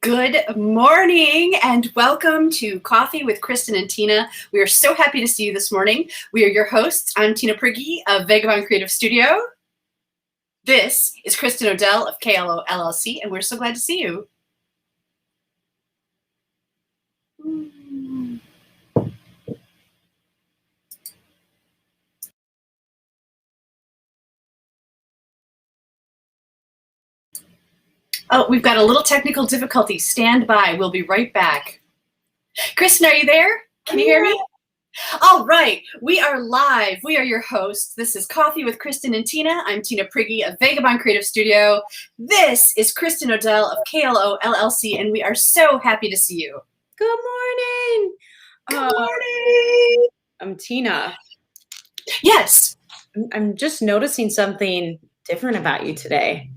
Good morning and welcome to Coffee with Kristin and Tina. We are so happy to see you this morning. We are your hosts. I'm Tina Prigge of Vagabond Creative Studio. This is Kristin Odell of KLO LLC, and we're so glad to see you. Oh, we've got a little technical difficulty. Stand by. We'll be right back. Kristin, are you there? Can you hear me? All right, we are live. We are your hosts. This is Coffee with Kristin and Tina. I'm Tina Prigge of Vagabond Creative Studio. This is Kristin Odell of KLO LLC, and we are so happy to see you. Good morning. Good morning. I'm Tina. Yes. I'm just noticing something different about you today.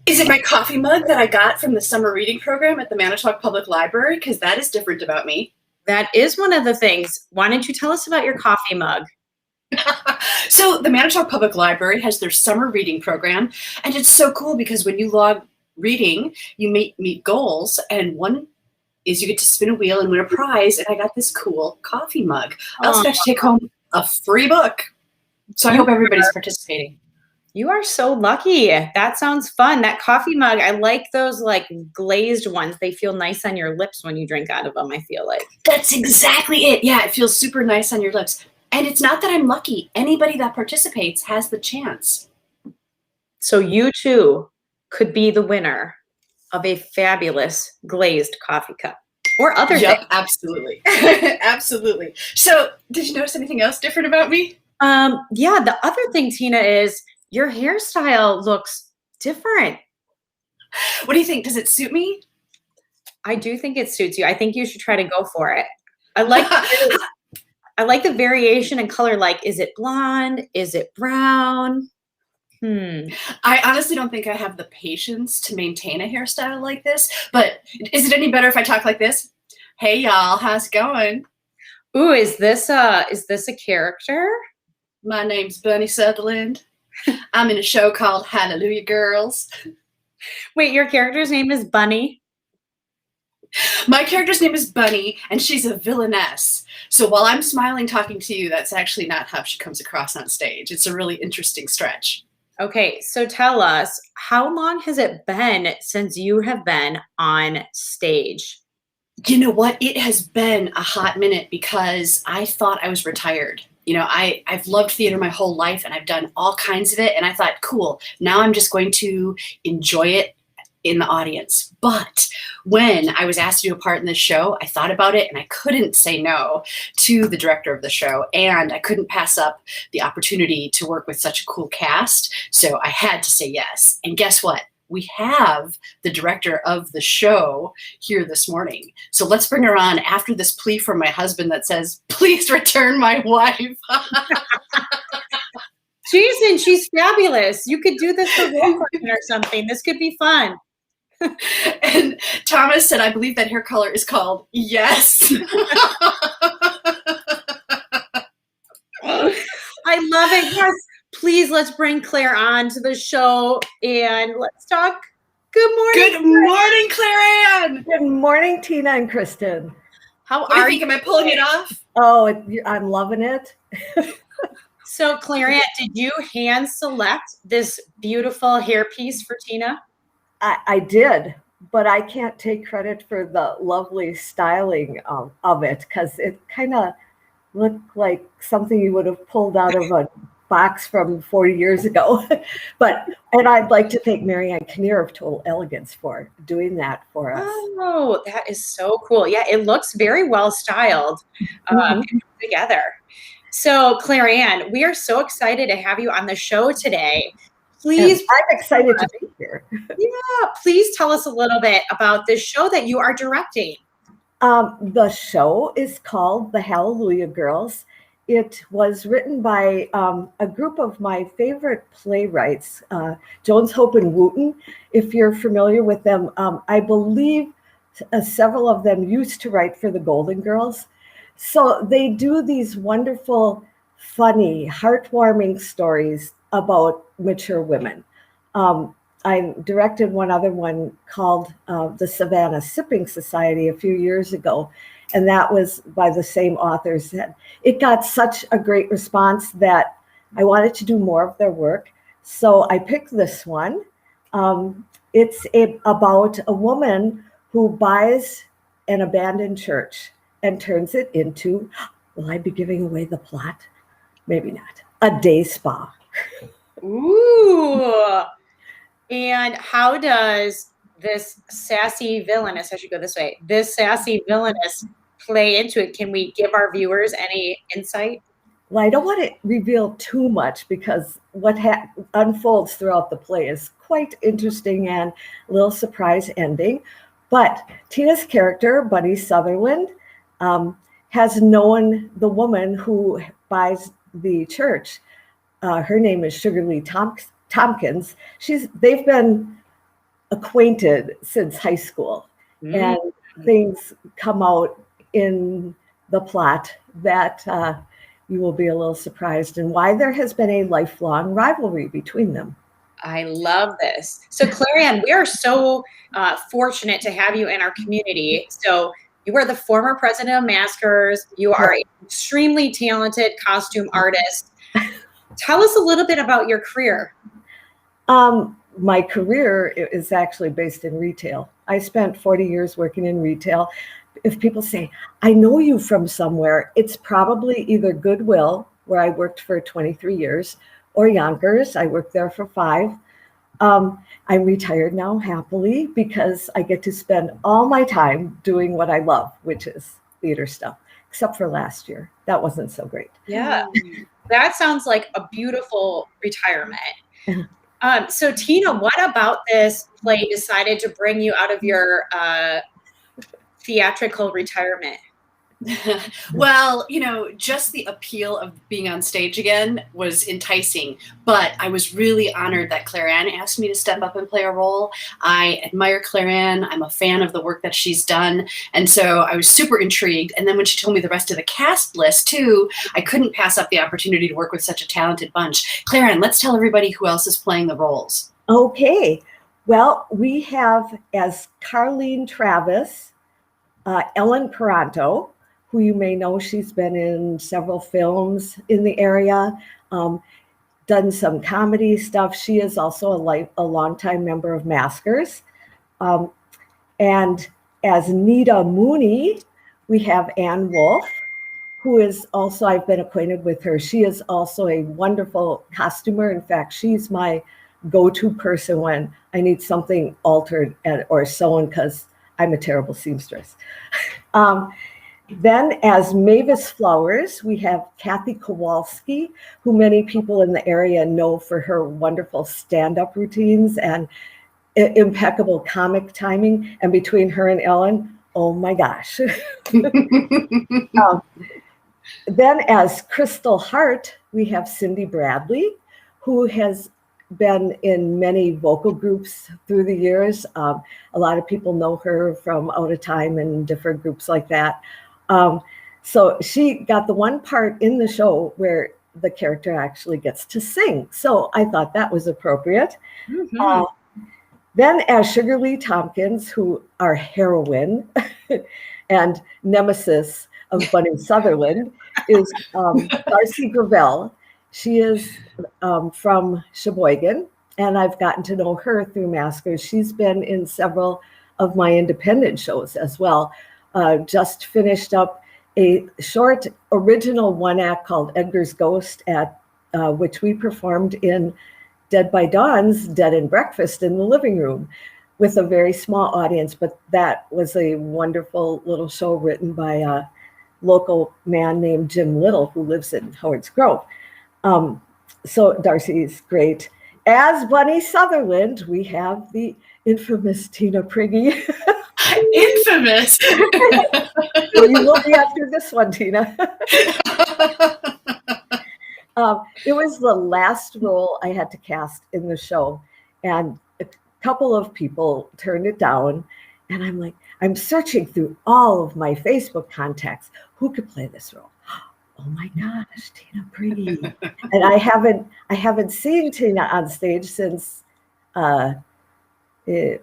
Is it my coffee mug that I got from the summer reading program at the Manitowoc Public Library? Because that is different about me. That is one of the things. Why don't you tell us about your coffee mug? So the Manitowoc Public Library has their summer reading program, and it's so cool because when you log reading, you meet goals, and one is you get to spin a wheel and win a prize, and I got this cool coffee mug. I also got to take home a free book. So I hope everybody's participating. You are so lucky. That sounds fun. That coffee mug, I like those like glazed ones. They feel nice on your lips when you drink out of them, I feel like. That's exactly it. Yeah, it feels super nice on your lips. And it's not that I'm lucky. Anybody that participates has the chance. So you too could be the winner of a fabulous glazed coffee cup or other things. Yep, absolutely. Absolutely. So did you notice anything else different about me? Yeah, the other thing, Tina, is your hairstyle looks different. What do you think? Does it suit me? I do think it suits you. I think you should try to go for it. I like the variation in color. Like, is it blonde? Is it brown? I honestly don't think I have the patience to maintain a hairstyle like this, but is it any better if I talk like this? Hey y'all, how's it going? Ooh, is this a character? My name's Bunny Sutherland. I'm in a show called Hallelujah Girls. Wait, your character's name is Bunny? My character's name is Bunny, and she's a villainess. So while I'm smiling talking to you, that's actually not how she comes across on stage. It's a really interesting stretch. Okay, so tell us, how long has it been since you have been on stage? You know what? It has been a hot minute because I thought I was retired. You know, I've loved theater my whole life and I've done all kinds of it. And I thought, cool, now I'm just going to enjoy it in the audience. But when I was asked to do a part in this show, I thought about it and I couldn't say no to the director of the show. And I couldn't pass up the opportunity to work with such a cool cast. So I had to say yes. And guess what? We have the director of the show here this morning. So let's bring her on after this plea from my husband that says, please return my wife. Jason, she's fabulous. You could do this for one or something. This could be fun. And Thomas said, I believe that hair color is called yes. I love it. Yes. Please, let's bring Claire on to the show and let's talk. Good morning. Good morning, Claran. Good morning, Tina and Kristin. How are you? Am I pulling it off? Oh, I'm loving it. So, Claire, did you hand select this beautiful hairpiece for Tina? I did, but I can't take credit for the lovely styling of it because it kind of looked like something you would have pulled out of a box from 40 years ago. And I'd like to thank Marianne Kinnear of Total Elegance for doing that for us. Oh, that is so cool. Yeah, it looks very well styled together. So, Claire, we are so excited to have you on the show today. Please, and I'm excited to be here. Yeah, please tell us a little bit about this show that you are directing. The show is called The Hallelujah Girls. It was written by a group of my favorite playwrights, Jones, Hope, and Wooten. If you're familiar with them, I believe several of them used to write for the Golden Girls. So they do these wonderful, funny, heartwarming stories about mature women. I directed one other one called the Savannah Sipping Society a few years ago, and that was by the same authors. And it got such a great response that I wanted to do more of their work. So I picked this one. It's about a woman who buys an abandoned church and turns it into, will I be giving away the plot? Maybe not. A day spa. Ooh. And how does this sassy villainess, I should go this way, this sassy villainess play into it? Can we give our viewers any insight? Well, I don't want to reveal too much because what unfolds throughout the play is quite interesting and a little surprise ending. But Tina's character, Bunny Sutherland, has known the woman who buys the church. Her name is Sugar Lee Tompkins. They've been acquainted since high school, and things come out in the plot that you will be a little surprised, and why there has been a lifelong rivalry between them. I love this. So Claran, we are so fortunate to have you in our community. So you are the former president of Maskers. You are an extremely talented costume artist. Tell us a little bit about your career. My career is actually based in retail. I spent 40 years working in retail. If people say, I know you from somewhere, it's probably either Goodwill, where I worked for 23 years, or Yonkers. I worked there for 5. I'm retired now happily because I get to spend all my time doing what I love, which is theater stuff, except for last year. That wasn't so great. Yeah, that sounds like a beautiful retirement. So Tina, what about this play decided to bring you out of your theatrical retirement? Well, just the appeal of being on stage again was enticing, but I was really honored that Claran asked me to step up and play a role. I admire Claran. I'm a fan of the work that she's done, and so I was super intrigued. And then when she told me the rest of the cast list too, I couldn't pass up the opportunity to work with such a talented bunch. Claran, let's tell everybody who else is playing the roles. Okay. Well, we have as Carlene Travis, Ellen Peranto, who you may know. She's been in several films in the area, done some comedy stuff. She is also a longtime member of Maskers. And as Nita Mooney, we have Ann Wolf, who is also, I've been acquainted with her. She is also a wonderful costumer. In fact, she's my go-to person when I need something altered or sewn because I'm a terrible seamstress. Then as Mavis Flowers, we have Kathy Kowalski, who many people in the area know for her wonderful stand-up routines and impeccable comic timing. And between her and Ellen, oh my gosh. Then as Crystal Hart, we have Cindy Bradley, who has been in many vocal groups through the years. A lot of people know her from Out of Time and different groups like that. So she got the one part in the show where the character actually gets to sing. So I thought that was appropriate. Mm-hmm. Then as Sugar Lee Tompkins, who our heroine and nemesis of Bunny Sutherland is Darcy Gravel. She is from Sheboygan, and I've gotten to know her through Maskers. She's been in several of my independent shows as well. Just finished up a short original one-act called Edgar's Ghost, at which we performed in Dead by Dawn's Dead and Breakfast in the living room with a very small audience, but that was a wonderful little show written by a local man named Jim Little who lives in Howard's Grove. So Darcy's great. As Bunny Sutherland, we have the infamous Tina Prigge. Infamous. Well, you will be after this one, Tina. It was the last role I had to cast in the show, and a couple of people turned it down. And I'm like, I'm searching through all of my Facebook contacts. Who could play this role? Oh my gosh, Tina Prigge. And I haven't seen Tina on stage since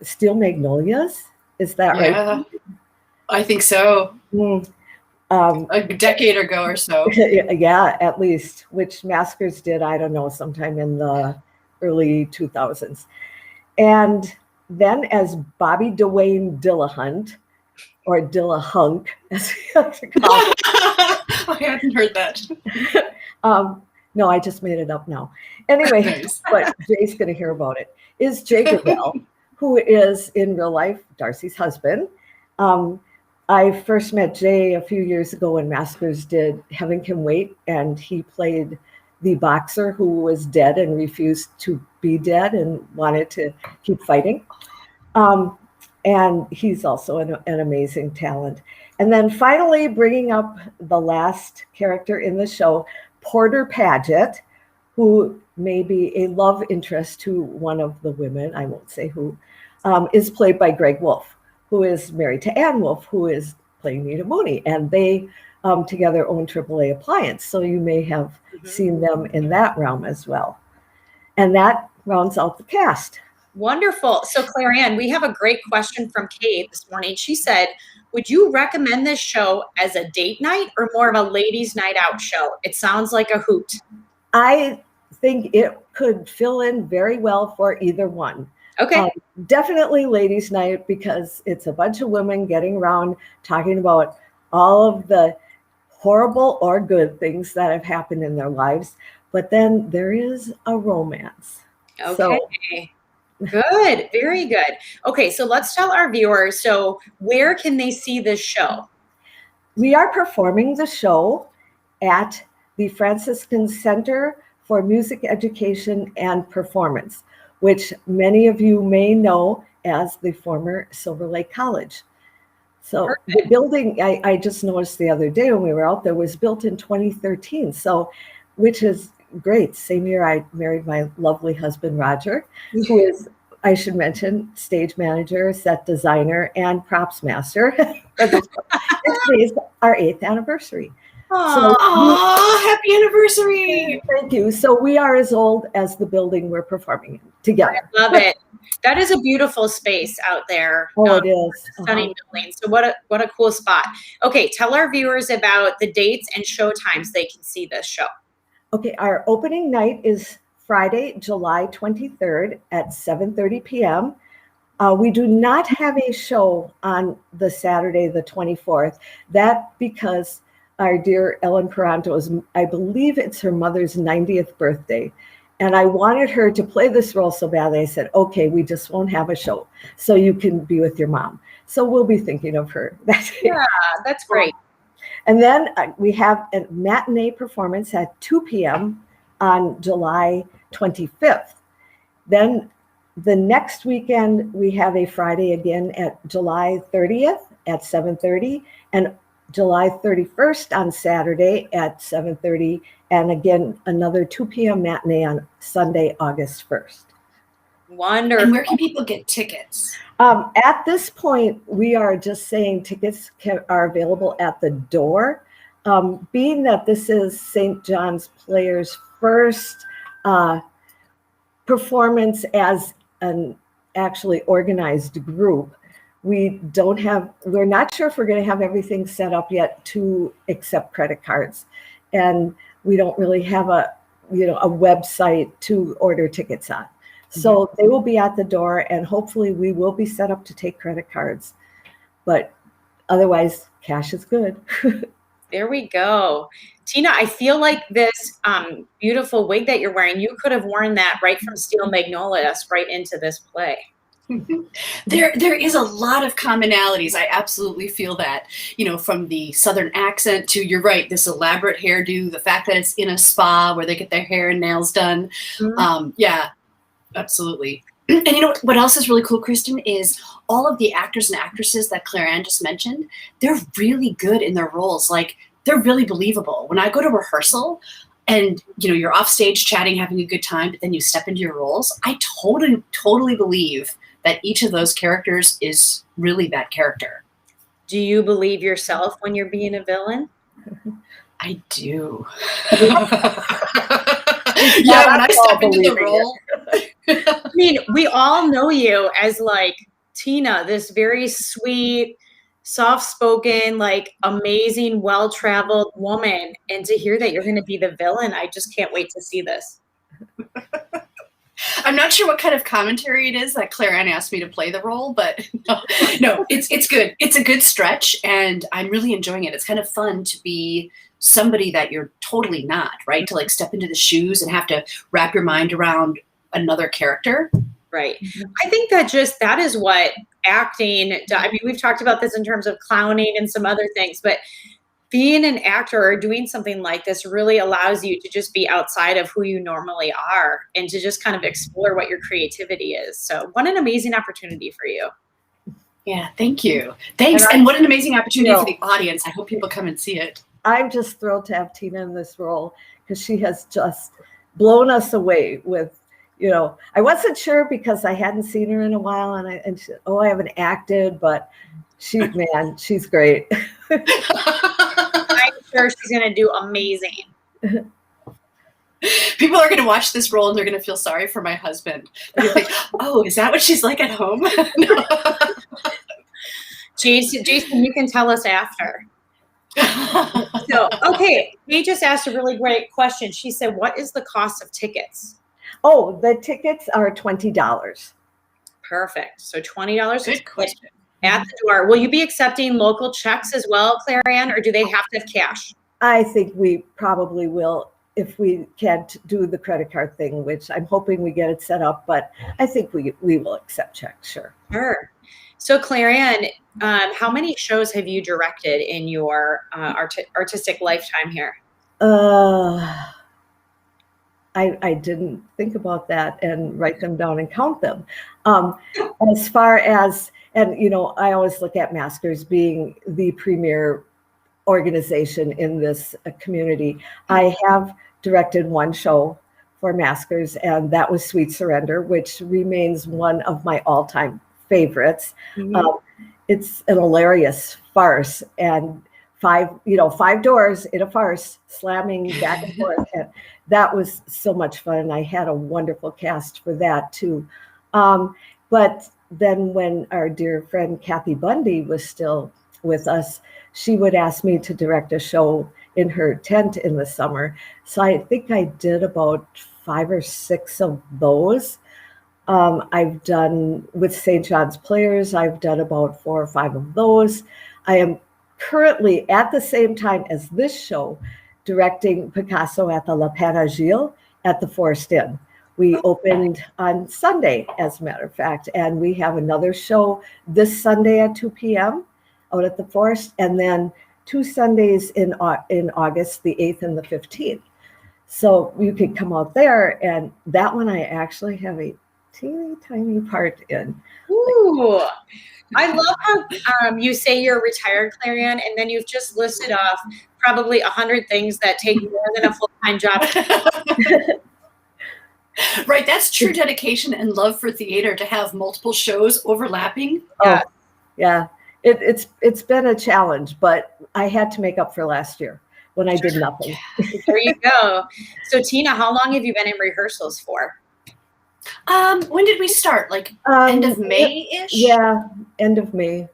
Steel Magnolias. Is that right? Yeah, I think so. A decade ago or so. Yeah, at least, which Maskers did, I don't know, sometime in the early 2000s. And then as Bobby Dwayne Dillahunt, or Dillahunk, as we like to call it. I hadn't heard that. No, I just made it up now. Anyway, Nice. but Jay's going to hear about it, is Jay Goodell, who is in real life Darcy's husband. I first met Jay a few years ago when Maskers did Heaven Can Wait, and he played the boxer who was dead and refused to be dead and wanted to keep fighting. And he's also an amazing talent. And then finally, bringing up the last character in the show, Porter Paget, who may be a love interest to one of the women, I won't say who, is played by Greg Wolf, who is married to Ann Wolf, who is playing Nita Mooney. And they together own AAA Appliance. So you may have seen them in that realm as well. And that rounds out the cast. Wonderful. So Claran, we have a great question from Kate this morning. She said, would you recommend this show as a date night or more of a ladies' night out show? It sounds like a hoot. I think it could fill in very well for either one. Okay. Definitely ladies' night, because it's a bunch of women getting around talking about all of the horrible or good things that have happened in their lives. But then there is a romance. Okay. So, good. Very good. Okay. So let's tell our viewers. So where can they see this show? we are performing the show at the Franciscan Center for Music Education and Performance, which many of you may know as the former Silver Lake College. So the building, I just noticed the other day when we were out there, was built in 2013. So, which is great. Same year I married my lovely husband, Roger, who is, I should mention, stage manager, set designer, and props master. This is our 8th anniversary. Aww, happy anniversary. Thank you. So we are as old as the building we're performing in together. I love it. That is a beautiful space out there. Oh, it is. Stunning building. So what a cool spot. Okay, tell our viewers about the dates and show times they can see this show. Okay, our opening night is Friday, July 23rd at 7:30 p.m. We do not have a show on the Saturday, the 24th. That because our dear Ellen Peranto's, I believe it's her mother's 90th birthday. And I wanted her to play this role so badly. I said, okay, we just won't have a show, so you can be with your mom. So we'll be thinking of her. Yeah, that's great. And then we have a matinee performance at 2 p.m. on July 25th. Then the next weekend, we have a Friday again at July 30th at 7:30, and July 31st on Saturday at 7:30, and again, another 2 p.m. matinee on Sunday, August 1st. Wonderful. And where can people get tickets? At this point, we are just saying tickets are available at the door. Being that this is St. John's Players' first performance as an actually organized group, we're not sure if we're going to have everything set up yet to accept credit cards. And we don't really have a website to order tickets on. So they will be at the door, and hopefully we will be set up to take credit cards. But otherwise, cash is good. There we go. Tina, I feel like this beautiful wig that you're wearing, you could have worn that right from Steel Magnolias right into this play. There is a lot of commonalities. I absolutely feel that, from the Southern accent to, you're right, this elaborate hairdo, the fact that it's in a spa where they get their hair and nails done. Yeah, absolutely. And what else is really cool, Kristin, is all of the actors and actresses that Claran just mentioned, they're really good in their roles. Like, they're really believable. When I go to rehearsal and, you're off stage chatting, having a good time, but then you step into your roles, I totally believe that each of those characters is really that character. Do you believe yourself when you're being a villain? I do. Yeah, when I step into the role. I mean, we all know you as like Tina, this very sweet, soft-spoken, like amazing, well-traveled woman. And to hear that you're going to be the villain, I just can't wait to see this. I'm not sure what kind of commentary it is that Claran asked me to play the role, but no, it's good. It's a good stretch, and I'm really enjoying it. It's kind of fun to be somebody that you're totally not, right? To like step into the shoes and have to wrap your mind around another character. Right. I think that is what acting, I mean, we've talked about this in terms of clowning and some other things, but being an actor or doing something like this really allows you to just be outside of who you normally are and to just kind of explore what your creativity is. So what an amazing opportunity for you. Yeah, thank you. Thanks. And what an amazing opportunity for the audience. I hope people come and see it. I'm just thrilled to have Tina in this role because she has just blown us away with, I wasn't sure because I hadn't seen her in a while and she, I haven't acted, but she's great. I'm sure she's going to do amazing. People are going to watch this role and they're going to feel sorry for my husband. They're going to think, oh, is that what she's like at home? Jason, you can tell us after. So, okay, we just asked a really great question. She said, what is the cost of tickets? Oh, the tickets are $20. Perfect. So $20 Good question. At the door. Will you be accepting local checks as well, Claran, or do they have to have cash? I think we probably will if we can't do the credit card thing, which I'm hoping we get it set up, but I think we will accept checks, sure. Sure. So Claran, how many shows have you directed in your artistic lifetime here? I didn't think about that and write them down and count them. As far as, and I always look at Maskers being the premier organization in this community. I have directed one show for Maskers, and that was Sweet Surrender, which remains one of my all-time favorites. Mm-hmm. It's an hilarious farce, and five doors in a farce, slamming back and forth, and that was so much fun. And I had a wonderful cast for that too. But then when our dear friend Kathy Bundy was still with us, she would ask me to direct a show in her tent in the summer. So I think I did about 5 or 6 of those. I've done with St. John's Players, I've done about 4 or 5 of those. I am currently at the same time as this show directing Picasso at the La Panagile at the Forest Inn. We opened on Sunday, as a matter of fact, and we have another show this Sunday at 2 p.m. out at the Forest, and then 2 Sundays in August, the 8th and the 15th. So you can come out there, and that one I actually have a teeny tiny part in. Ooh, I love how you say you're retired, Claran, and then you've just listed off probably 100 things that take more than a full-time job. Right, that's true dedication and love for theater to have multiple shows overlapping. Oh, yeah. It's been a challenge, but I had to make up for last year when I did nothing. There you go. So Tina, how long have you been in rehearsals for? When did we start? Like end of May-ish? Yeah, end of May.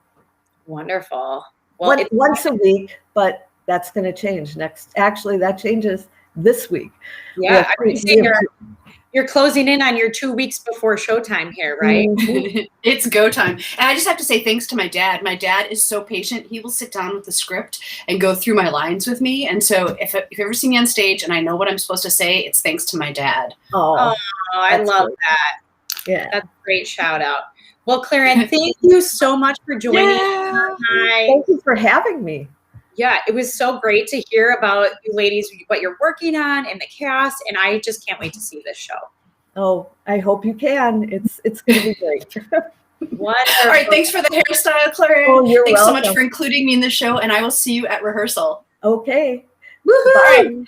Wonderful. Well, once a week, but that's going to change next. Actually, that changes this week. Yeah, you're closing in on your 2 weeks before showtime here, right? Mm-hmm. It's go time. And I just have to say thanks to my dad. My dad is so patient. He will sit down with the script and go through my lines with me. And so if you've ever seen me on stage and I know what I'm supposed to say, it's thanks to my dad. Oh, I love that. Yeah. That's a great shout out. Well, Claran, thank you so much for joining us. Thank you for having me. Yeah, it was so great to hear about you ladies, what you're working on and the cast, and I just can't wait to see this show. Oh, I hope you can. It's going to be great. Wonderful. All right, thanks for the hairstyle, Claran. Oh, you're thanks welcome. so much for including me in the show, and I will see you at rehearsal. Okay. Woohoo! Bye.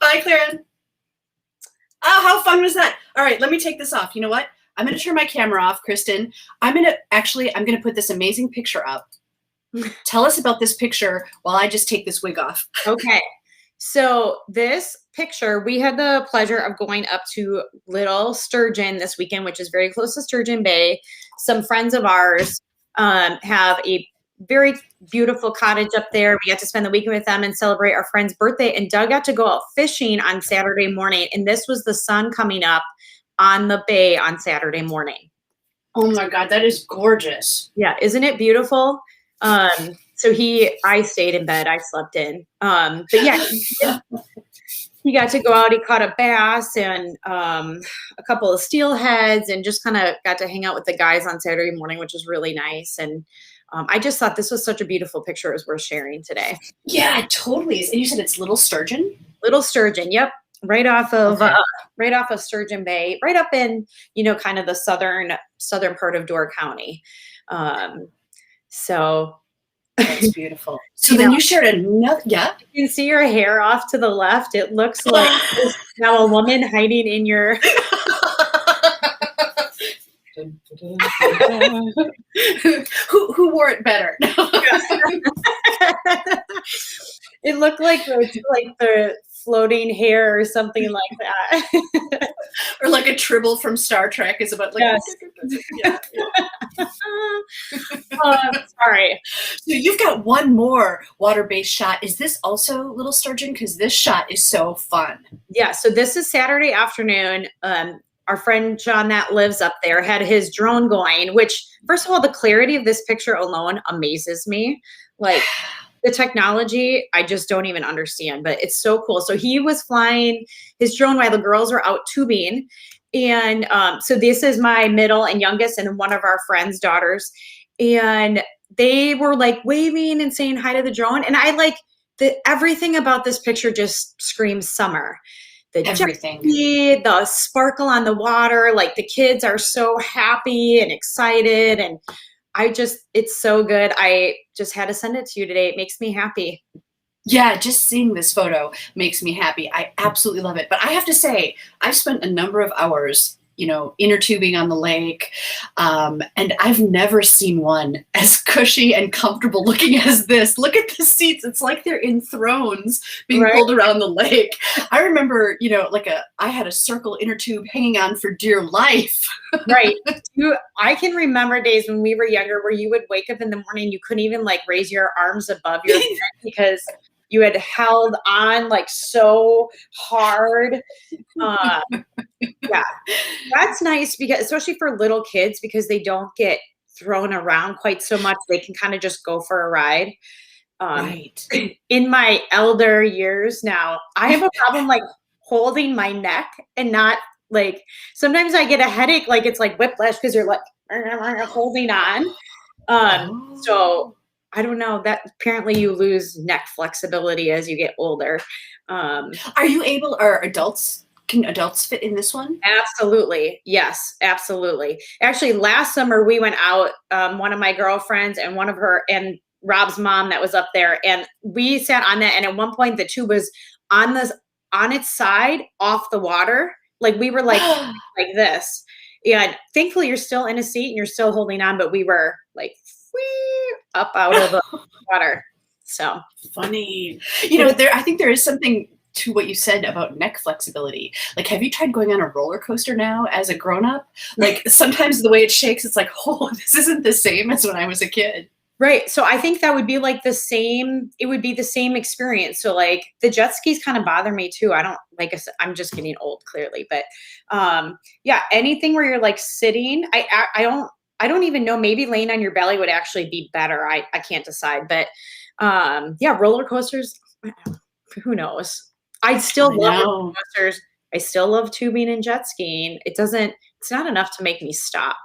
Bye, Claran. Oh, how fun was that? All right, let me take this off. You know what? I'm going to turn my camera off, Kristin. I'm going to put this amazing picture up. Tell us about this picture while I just take this wig off. Okay. So this picture, we had the pleasure of going up to Little Sturgeon this weekend, which is very close to Sturgeon Bay. Some friends of ours have a very beautiful cottage up there. We got to spend the weekend with them and celebrate our friend's birthday. And Doug got to go out fishing on Saturday morning. And this was the sun coming up on the bay on Saturday morning. Oh my God, that is gorgeous. Yeah, isn't it beautiful? So I stayed in bed, I slept in. But yeah, he got to go out, he caught a bass and a couple of steelheads and just kind of got to hang out with the guys on Saturday morning, which was really nice. And I just thought this was such a beautiful picture. It was worth sharing today. Yeah, it totally is. And you said it's Little Sturgeon? Little Sturgeon, yep. Right off of Sturgeon Bay, right up in, kind of the southern part of Door County. So that's beautiful. So then you shared another, yeah. You can see your hair off to the left. It looks like now a woman hiding in your. Who wore it better? It looked like the floating hair or something like that. Or like a Tribble from Star Trek is about like. Yes. Sorry. So you've got one more water-based shot. Is this also Little Sturgeon? Because this shot is so fun. Yeah. So this is Saturday afternoon. Our friend John that lives up there had his drone going, which first of all, the clarity of this picture alone amazes me. Like the technology, I just don't even understand, but it's so cool. So he was flying his drone while the girls were out tubing. And so this is my middle and youngest and one of our friends' daughters. And they were like waving and saying hi to the drone. And I like everything about this picture just screams summer. Everything. The sparkle on the water, like the kids are so happy and excited. And it's so good. I just had to send it to you today. It makes me happy. Yeah, just seeing this photo makes me happy. I absolutely love it. But I have to say, I've spent a number of hours, inner tubing on the lake. And I've never seen one as cushy and comfortable looking as this. Look at the seats. It's like they're in thrones being pulled around the lake. I remember, I had a circle inner tube hanging on for dear life. Right. I can remember days when we were younger where you would wake up in the morning, you couldn't even raise your arms above your head because you had held on so hard. Yeah, that's nice because especially for little kids, because they don't get thrown around quite so much. They can kind of just go for a ride. Right. In my elder years now, I have a problem holding my neck and not sometimes I get a headache, it's like whiplash because you're holding on. So I don't know that apparently you lose neck flexibility as you get older. Can adults fit in this one? Absolutely. Yes, absolutely. Actually, last summer we went out, one of my girlfriends and and Rob's mom that was up there, and we sat on that. And at one point the tube was on its side off the water. We were like this. And thankfully you're still in a seat and you're still holding on, but we were up out of the water. So funny. I think there is something to what you said about neck flexibility. Have you tried going on a roller coaster now as a grown-up? Sometimes the way it shakes, it's this isn't the same as when I was a kid. Right. So I think that would be it would be the same experience. So the jet skis kind of bother me too. I don't I'm just getting old clearly, but yeah, anything where you're sitting, I don't even know, maybe laying on your belly would actually be better. I can't decide, but yeah, roller coasters, who knows? I still love roller coasters. I still love tubing and jet skiing. It's not enough to make me stop.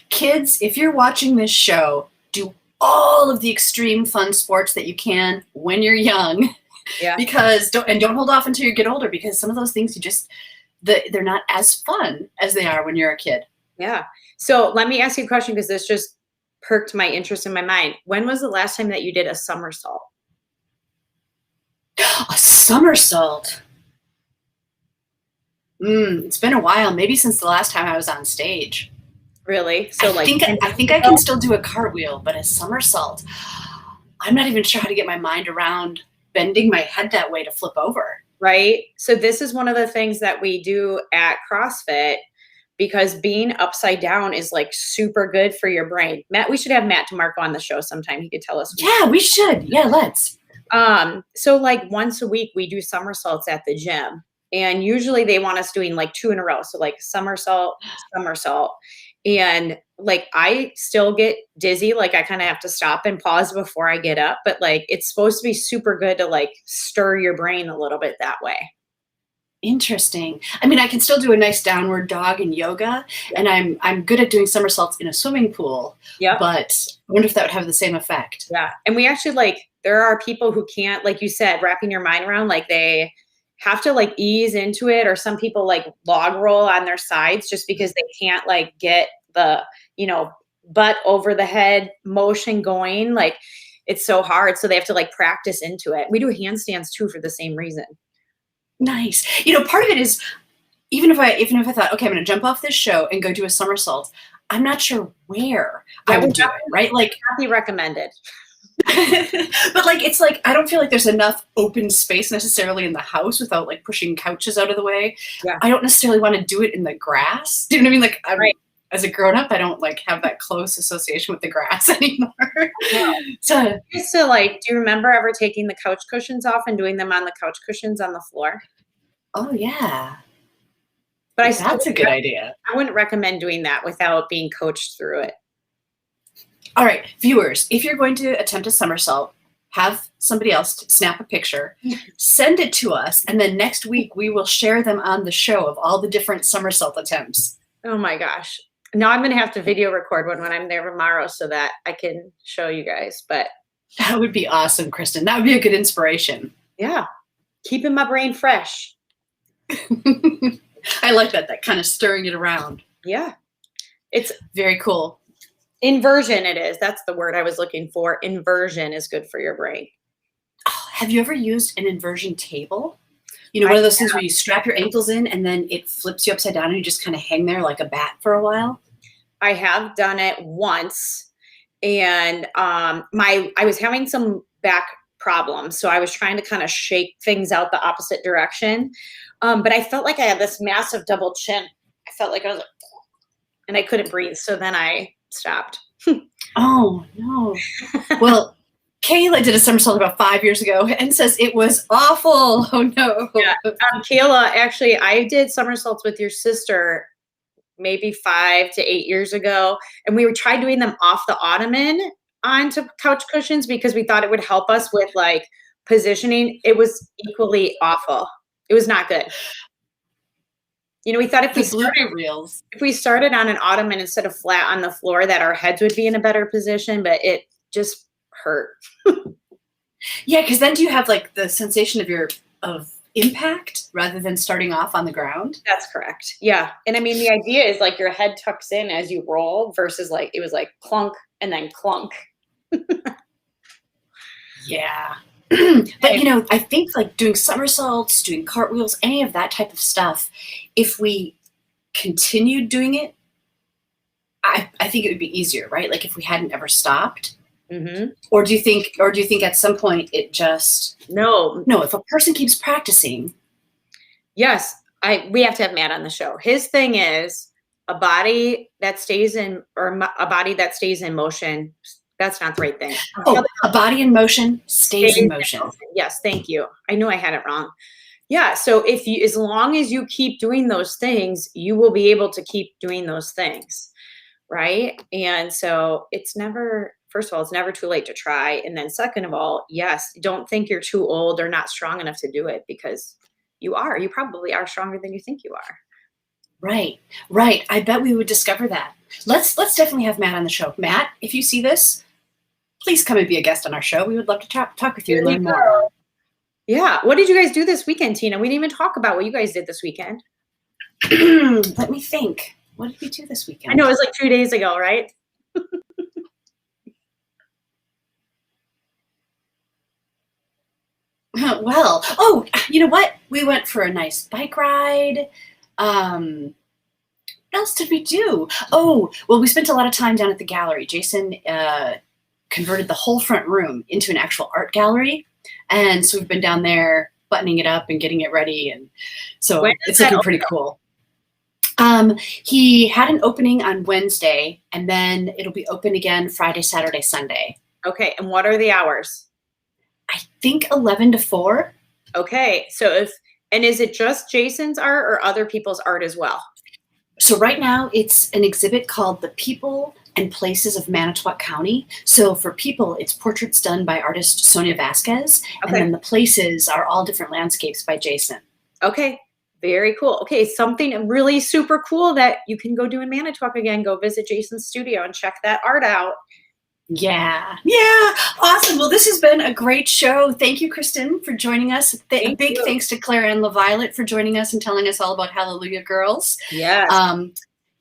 Kids, if you're watching this show, do all of the extreme fun sports that you can when you're young. Yeah. Because don't hold off until you get older, because some of those things they're not as fun as they are when you're a kid. Yeah. So let me ask you a question, because this just perked my interest in my mind. When was the last time that you did a somersault? A somersault. It's been a while, maybe since the last time I was on stage. Really? So I think I can still do a cartwheel, but a somersault, I'm not even sure how to get my mind around bending my head that way to flip over. Right. So this is one of the things that we do at CrossFit, because being upside down is like super good for your brain. Matt, we should have Matt DeMarco on the show sometime. He could tell us. Yeah, we should. Yeah, let's. So like once a week we do somersaults at the gym, and usually they want us doing like 2 in a row. So like somersault. And like, I still get dizzy. Like I kind of have to stop and pause before I get up, but like, it's supposed to be super good to like stir your brain a little bit that way. Interesting. I mean, I can still do a nice downward dog in yoga, and I'm good at doing somersaults in a swimming pool. Yeah. But I wonder if that would have the same effect. Yeah. And we actually like, there are people who can't, like you said, wrapping your mind around, like they have to like ease into it, or some people like log roll on their sides just because they can't like get the, butt over the head motion going. Like it's so hard. So they have to like practice into it. We do handstands too for the same reason. Nice. Part of it is, even if I thought, okay, I'm going to jump off this show and go do a somersault, I'm not sure where I would do it, right? Like, not be recommended. But like, it's like, I don't feel like there's enough open space necessarily in the house without like pushing couches out of the way. Yeah. I don't necessarily want to do it in the grass. Do you know what I mean? Like, right. As a grown-up, I don't like have that close association with the grass anymore. Yeah. So used to like, do you remember ever taking the couch cushions off and doing them on the couch cushions on the floor? Oh yeah. But that's a good idea. I wouldn't recommend doing that without being coached through it. All right, viewers, if you're going to attempt a somersault, have somebody else snap a picture, send it to us, and then next week we will share them on the show of all the different somersault attempts. Oh my gosh. Now I'm going to have to video record one when I'm there tomorrow so that I can show you guys. But that would be awesome, Kristin. That would be a good inspiration. Yeah. Keeping my brain fresh. I like that kind of stirring it around. Yeah. It's very cool. Inversion it is. That's the word I was looking for. Inversion is good for your brain. Oh, have you ever used an inversion table? One of those things where you strap your ankles in and then it flips you upside down and you just kind of hang there like a bat for a while? I have done it once, and I was having some back problems, so I was trying to kind of shake things out the opposite direction. But I felt like I had this massive double chin. I felt like I was like, and I couldn't breathe. So then I stopped. Oh no. Well, Kayla did a somersault about 5 years ago and says it was awful. Oh no. Yeah. Kayla, actually, I did somersaults with your sister maybe 5 to 8 years ago. And we tried doing them off the ottoman onto couch cushions because we thought it would help us with like positioning. It was equally awful. It was not good. We thought if we started on an ottoman instead of flat on the floor, that our heads would be in a better position, but it just hurt. Yeah, because then do you have like the sensation of impact rather than starting off on the ground? That's correct. Yeah. And I mean, the idea is like your head tucks in as you roll versus like it was like clunk and then clunk. Yeah. But I think like doing somersaults, doing cartwheels, any of that type of stuff, if we continued doing it, I think it would be easier, right? Like if we hadn't ever stopped. Mm-hmm. Or do you think at some point it just no, if a person keeps practicing? Yes, we have to have Matt on the show. His thing is a body that stays in motion. That's not the right thing. Oh, a body in motion stays in motion. Yes, thank you. I knew I had it wrong. Yeah, so as long as you keep doing those things, you will be able to keep doing those things, right? And so first of all, it's never too late to try. And then second of all, yes, don't think you're too old or not strong enough to do it, because you probably are stronger than you think you are. Right. I bet we would discover that. Let's definitely have Matt on the show. Matt, if you see this, please come and be a guest on our show. We would love to talk with you and learn more. Yeah. What did you guys do this weekend, Tina? We didn't even talk about what you guys did this weekend. Let me think. What did we do this weekend? I know it was like 2 days ago, right? Well, you know what? We went for a nice bike ride. What else did we do? Oh, well, we spent a lot of time down at the gallery. Jason converted the whole front room into an actual art gallery. And so we've been down there buttoning it up and getting it ready. And so When does it's that looking pretty cool. He had an opening on Wednesday, and then it'll be open again Friday, Saturday, Sunday. Okay. And what are the hours? I think 11 to 4. Okay. So is it just Jason's art or other people's art as well? So right now it's an exhibit called The People and Places of Manitowoc County. So for people, it's portraits done by artist Sonia Vasquez. Okay. And then the places are all different landscapes by Jason. Okay. Very cool. Okay. Something really super cool that you can go do in Manitowoc again. Go visit Jason's studio and check that art out. Yeah. Awesome. Well, this has been a great show. Thank you, Kristin, for joining us. Thank Big you. thanks to Claran LaViolette for joining us and telling us all about Hallelujah Girls. Yes.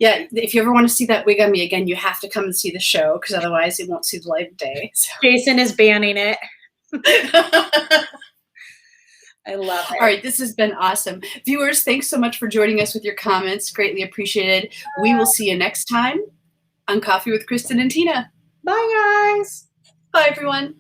Yeah, if you ever want to see that wig on me again, you have to come and see the show, because otherwise it won't see the light of day. So. Jason is banning it. I love it. All right, this has been awesome. Viewers, thanks so much for joining us with your comments. Greatly appreciated. We will see you next time on Coffee with Kristin and Tina. Bye, guys. Bye, everyone.